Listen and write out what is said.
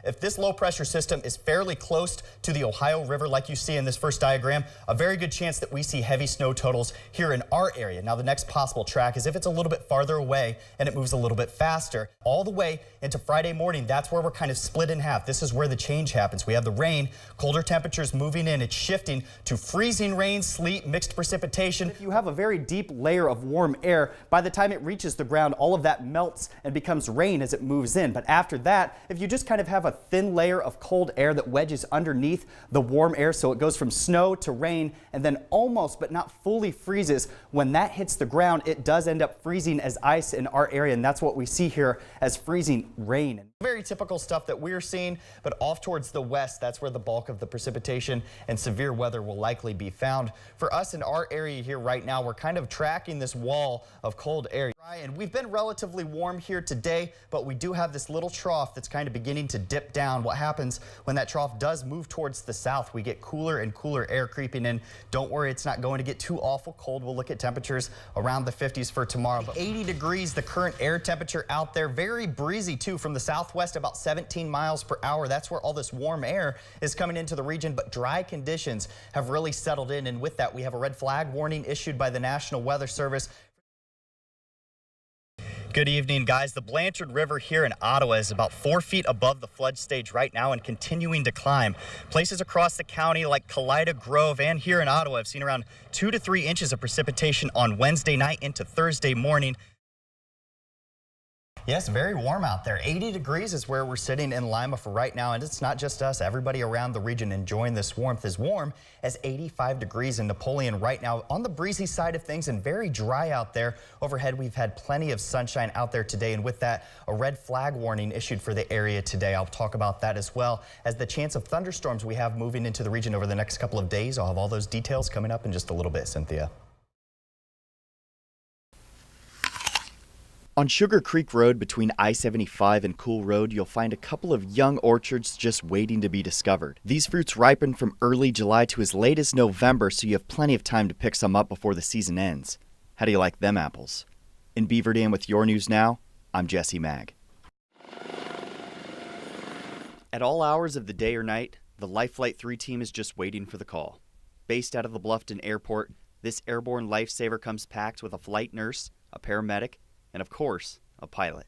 if this low pressure system is fairly close to the Ohio River like you see in this first diagram, a very good chance that we see heavy snow totals here in our area. Now the next possible track is if it's a little bit farther away and it moves a little bit faster. All the way into Friday morning, that's where we're kind of split in half. This is where the change happens. We have the rain, colder temperatures moving in. It's shifting to freezing rain, sleet, mixed precipitation. If you have a very deep layer of warm air, by the time it reaches the ground, all of that melts and becomes rain as it moves in. But after that, if you just kind of have a thin layer of cold air that wedges underneath the warm air, so it goes from snow to rain and then almost but not fully freezes, when that hits the ground, it does end up freezing as ice in our area, and that's what we see here as freezing rain. Very typical stuff that we're seeing, but off towards the west, that's where the bulk of the precipitation and severe weather will likely be found. For us in our area here right now, we're kind of tracking this wall of cold air. And we've been relatively warm here today, but we do have this little trough that's kind of beginning to dip down. What happens when that trough does move towards the south? We get cooler and cooler air creeping in. Don't worry, it's not going to get too awful cold. We'll look at temperatures around the 50s for tomorrow. But 80 degrees, the current air temperature out there. Very breezy too from the southwest, about 17 miles per hour. That's where all this warm air is coming into the region, but dry conditions have really settled in. And with that, we have a red flag warning issued by the National Weather Service. Good evening, guys. The Blanchard River here in Ottawa is about 4 feet above the flood stage right now and continuing to climb. Places across the county like Kalida Grove and here in Ottawa have seen around 2 to 3 inches of precipitation on Wednesday night into Thursday morning. Yes, very warm out there. 80 degrees is where we're sitting in Lima for right now, and it's not just us. Everybody around the region enjoying this warmth. As warm as 85 degrees in Napoleon right now on the breezy side of things and very dry out there. Overhead, we've had plenty of sunshine out there today, and with that, a red flag warning issued for the area today. I'll talk about that as well as the chance of thunderstorms we have moving into the region over the next couple of days. I'll have all those details coming up in just a little bit, Cynthia. On Sugar Creek Road between I-75 and Cool Road, you'll find a couple of young orchards just waiting to be discovered. These fruits ripen from early July to as late as November, so you have plenty of time to pick some up before the season ends. How do you like them apples? In Beaver Dam with your news now, I'm Jesse Mag. At all hours of the day or night, the Life Flight 3 team is just waiting for the call. Based out of the Bluffton Airport, this airborne lifesaver comes packed with a flight nurse, a paramedic, and of course, a pilot.